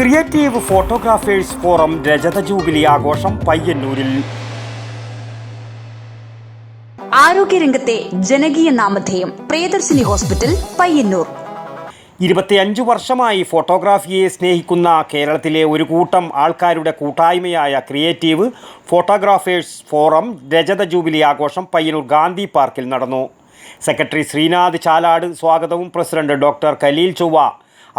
Creative photographers forum രജത jubilee ആഘോഷം പയ്യന്നൂരിൽ. ആരോഗ്യരംഗത്തെ ജനകീയ നാമധേയം പ്രിയദർശിനി ഹോസ്പിറ്റൽ പയ്യന്നൂർ. 25 വർഷമായി ഫോട്ടോഗ്രാഫിയെ സ്നേഹിക്കുന്ന കേരളത്തിലെ ഒരു കൂട്ടം ആൾക്കാരുടെ കൂട്ടായ്മയായ ക്രിയേറ്റീവ് ഫോട്ടോഗ്രാഫേഴ്സ് ഫോറം രജത ജൂബിലി ആഘോഷം പയ്യന്നൂർ ഗാന്ധി പാർക്കിൽ നടന്നു. സെക്രട്ടറി ശ്രീനാഥ് ചാലാട് സ്വാഗതവും പ്രസിഡന്റ് ഡോക്ടർ കലീൽ ചൊവ്വ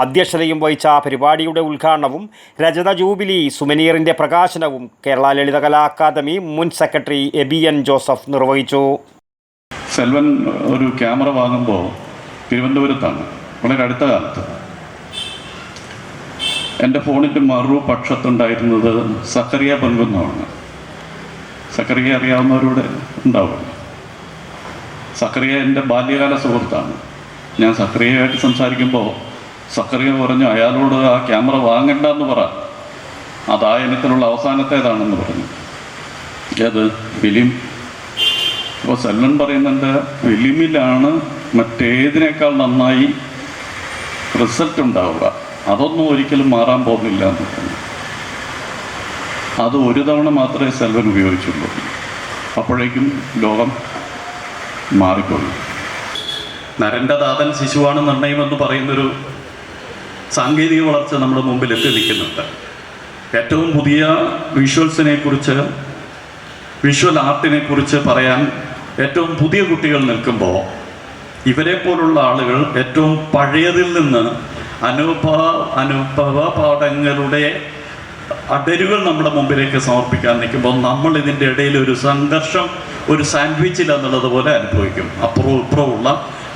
അധ്യക്ഷതയും വഹിച്ച പരിപാടിയുടെ ഉദ്ഘാടനവും രജത ജൂബിലി സുവനീറിൻ്റെ പ്രകാശനവും കേരള ലളിതകലാ അക്കാദമി മുൻ സെക്രട്ടറി എബിയൻ ജോസഫ് നിർവഹിച്ചു. സെൽവൻ ഒരു ക്യാമറ വാങ്ങുമ്പോൾ തിരുവനന്തപുരത്താണ്, വളരെ അടുത്ത കാലത്ത്. എൻ്റെ ഫോണിൻ്റെ മറുപക്ഷത്തുണ്ടായിരുന്നത് സക്കറിയ പൊൻകുന്നമാണ്. സക്കറിയ അറിയാവുന്നവരോട് ഉണ്ടാവും. സക്കറിയ എൻ്റെ ബാല്യകാല സുഹൃത്താണ്. ഞാൻ സക്കറിയയായിട്ട് സംസാരിക്കുമ്പോൾ സക്കറിയ പറഞ്ഞു, അയാളോട് ആ ക്യാമറ വാങ്ങണ്ടെന്ന് പറ, അതാ ഇനത്തിലുള്ള അവസാനത്തേതാണെന്ന് പറഞ്ഞു. ഏത് ഫിലിം? അപ്പോൾ സെൽവൻ പറയുന്നുണ്ട്, ഫിലിമിലാണ് മറ്റേതിനേക്കാൾ നന്നായി റിസൾട്ട് ഉണ്ടാവുക, അതൊന്നും ഒരിക്കലും മാറാൻ പോകുന്നില്ല എന്ന് പറഞ്ഞു. അത് ഒരു തവണ മാത്രമേ സെൽവൻ ഉപയോഗിച്ചുള്ളൂ. അപ്പോഴേക്കും ലോകം മാറിക്കൊള്ളു. നരൻ്റെ ദാതൻ ശിശുവാണ് നിർണയമെന്ന് പറയുന്നൊരു സാങ്കേതിക വളർച്ച നമ്മുടെ മുമ്പിൽ എത്തി നിൽക്കുന്നുണ്ട്. ഏറ്റവും പുതിയ വിഷ്വൽസിനെ കുറിച്ച്, വിഷ്വൽ ആർട്ടിനെ കുറിച്ച് പറയാൻ ഏറ്റവും പുതിയ കുട്ടികൾ നിൽക്കുമ്പോൾ ഇവരെ പോലുള്ള ആളുകൾ ഏറ്റവും പഴയതിൽ നിന്ന് അനുഭവ പാഠങ്ങളുടെ അടരുകൾ നമ്മുടെ മുമ്പിലേക്ക് സമർപ്പിക്കാൻ നിൽക്കുമ്പോൾ നമ്മൾ ഇതിൻ്റെ ഇടയിൽ ഒരു സംഘർഷം, ഒരു സാൻഡ്വിച്ചിൽ എന്നുള്ളത് പോലെ അനുഭവിക്കും. അപ്പുറവും ഇപ്പുറമുള്ള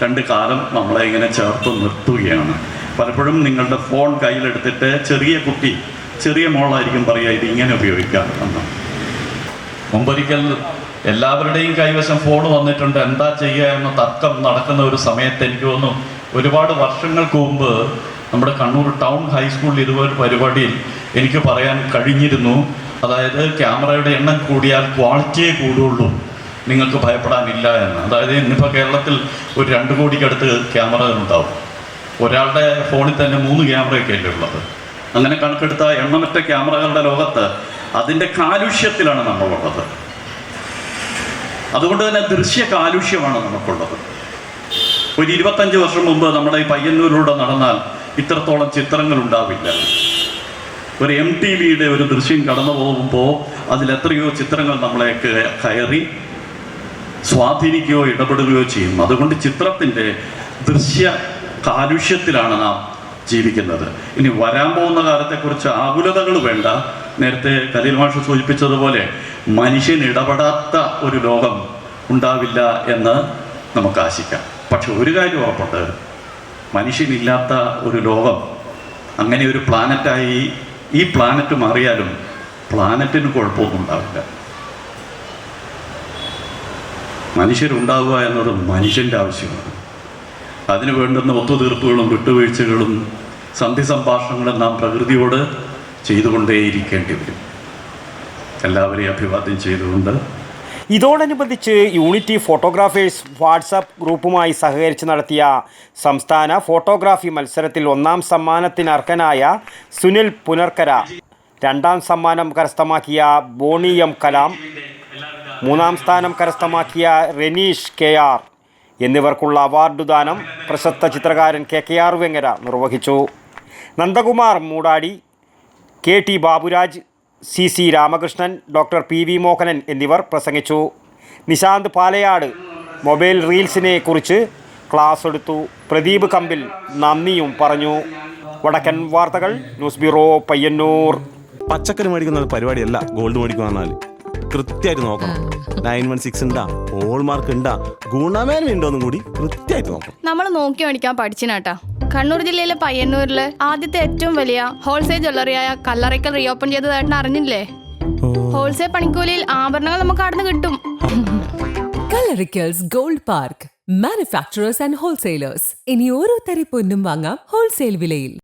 രണ്ട് കാലം നമ്മളെ ഇങ്ങനെ ചേർത്ത് നിർത്തുകയാണ്. പലപ്പോഴും നിങ്ങളുടെ ഫോൺ കയ്യിലെടുത്തിട്ട് ചെറിയ കുട്ടി, ചെറിയ മോളായിരിക്കും പറയുക, ഇത് ഇങ്ങനെ ഉപയോഗിക്കാം എന്ന്. മുമ്പൊരിക്കൽ എല്ലാവരുടെയും കൈവശം ഫോൺ വന്നിട്ടുണ്ട്, എന്താ ചെയ്യുക എന്ന തർക്കം നടക്കുന്ന ഒരു സമയത്ത് എനിക്ക് തോന്നുന്നു ഒരുപാട് വർഷങ്ങൾക്ക് മുമ്പ് നമ്മുടെ കണ്ണൂർ ടൗൺ ഹൈസ്കൂളിൽ ഇതുപോലൊരു പരിപാടിയിൽ എനിക്ക് പറയാൻ കഴിഞ്ഞിരുന്നു. അതായത് ക്യാമറയുടെ എണ്ണം കൂടിയാൽ ക്വാളിറ്റിയേ കൂടുള്ളൂ, നിങ്ങൾക്ക് ഭയപ്പെടാനില്ല എന്ന്. അതായത് ഇന്നിപ്പോൾ കേരളത്തിൽ ഒരു 2 കോടിക്കടുത്ത് ക്യാമറകളുണ്ടാവും. ഒരാളുടെ ഫോണിൽ തന്നെ 3 ക്യാമറയൊക്കെ അല്ലേ ഉള്ളത്. അങ്ങനെ കണക്കെടുത്ത എണ്ണമറ്റ ക്യാമറകളുടെ ലോകത്ത് അതിൻ്റെ കാലുഷ്യത്തിലാണ് നമ്മളുള്ളത്. അതുകൊണ്ട് തന്നെ ദൃശ്യ കാലുഷ്യമാണ് നമുക്കുള്ളത്. ഒരു 25 വർഷം മുമ്പ് നമ്മുടെ ഈ പയ്യന്നൂരിലൂടെ നടന്നാൽ ഇത്രത്തോളം ചിത്രങ്ങൾ ഉണ്ടാവില്ല. ഒരു MTVയുടെ ഒരു ദൃശ്യം കടന്നു പോകുമ്പോൾ അതിലെത്രയോ ചിത്രങ്ങൾ നമ്മളെ കയറി സ്വാധീനിക്കുകയോ ഇടപെടുകയോ ചെയ്യും. അതുകൊണ്ട് ചിത്രത്തിൻ്റെ ദൃശ്യ കാലുഷ്യത്തിലാണ് നാം ജീവിക്കുന്നത്. ഇനി വരാൻ പോകുന്ന കാലത്തെക്കുറിച്ച് ആകുലതകൾ വേണ്ട. നേരത്തെ കലീൽ മാഷ് സൂചിപ്പിച്ചതുപോലെ മനുഷ്യൻ ഇടപെടാത്ത ഒരു ലോകം ഉണ്ടാവില്ല എന്ന് നമുക്ക് ആശിക്കാം. പക്ഷെ ഒരു കാര്യം ഉറപ്പുണ്ട്, മനുഷ്യനില്ലാത്ത ഒരു ലോകം, അങ്ങനെ ഒരു പ്ലാനറ്റായി ഈ പ്ലാനറ്റ് മാറിയാലും പ്ലാനറ്റിന് കുഴപ്പമൊന്നും ഉണ്ടാവില്ല. മനുഷ്യരുണ്ടാവുക എന്നത് മനുഷ്യൻ്റെ ആവശ്യമാണ്. അതിനു വേണ്ടുന്ന ഒത്തുതീർപ്പുകളും വിട്ടുവീഴ്ചകളും സന്ധി സംഭാഷണങ്ങളും നാം പ്രകൃതിയോട് ചെയ്തുകൊണ്ടേയിരിക്കേണ്ടി വരും. എല്ലാവരെയും അഭിവാദ്യം ചെയ്തുകൊണ്ട് ഇതോടനുബന്ധിച്ച് യൂണിറ്റി ഫോട്ടോഗ്രാഫേഴ്സ് വാട്സാപ്പ് ഗ്രൂപ്പുമായി സഹകരിച്ച് നടത്തിയ സംസ്ഥാന ഫോട്ടോഗ്രാഫി മത്സരത്തിൽ 1ാം സമ്മാനത്തിന് അർഹനായ സുനിൽ പുനർക്കര, 2ാം സമ്മാനം കരസ്ഥമാക്കിയ ബോണി എം കലാം, 3ാം സ്ഥാനം കരസ്ഥമാക്കിയ റെനീഷ് KR എന്നിവർക്കുള്ള അവാർഡ് ദാനം പ്രശസ്ത ചിത്രകാരൻ KKR വെങ്ങര നിർവഹിച്ചു. Nandakumar Moodadi, KT Baburaj, CC Ramakrishnan, doctor PV Mohanan എന്നിവർ പ്രസംഗിച്ചു. നിശാന്ത് പാലയാട് മൊബൈൽ റീൽസിനെ കുറിച്ച് ക്ലാസ് എടുത്തു. പ്രദീപ് കമ്പിൽ നന്ദിയും പറഞ്ഞു. വടക്കൻ വാർത്തകൾ, ന്യൂസ് ബ്യൂറോ, പയ്യന്നൂർ. പച്ചക്കറി മേടിക്കുന്ന പരിപാടിയല്ല ഗോൾഡ് മേടിക്കുക എന്നാൽ കൃത്യമായിട്ട് നോക്കണം. 916 ഉണ്ടാ, ഹോൾമാർക്ക് ഉണ്ടാ, ഗുണമേന്മ ഉണ്ടോന്നും കൂടി കൃത്യമായിട്ട് നോക്കണം. നമ്മൾ നോക്കി മേടിക്കാൻ പഠിച്ചിനാട്ടാ. കണ്ണൂർ ജില്ലയിലെ പയ്യന്നൂരില് ആദ്യത്തെ ഏറ്റവും വലിയ ഹോൾസെയിൽ ജ്വല്ലറിയായ കല്ലറയ്ക്കൽ റീഓപ്പൺ ചെയ്തതായിട്ട് അറിഞ്ഞില്ലേ? ഹോൾസെയിൽ പണിക്കൂലിയിൽ ആഭരണങ്ങൾ നമുക്ക് അവിടുന്ന് കിട്ടും. Kallarickals gold park, manufacturers and wholesalers. ഇനി ഓരോ തരി പൊന്നും വാങ്ങാം ഹോൾസെയിൽ വിലയിൽ.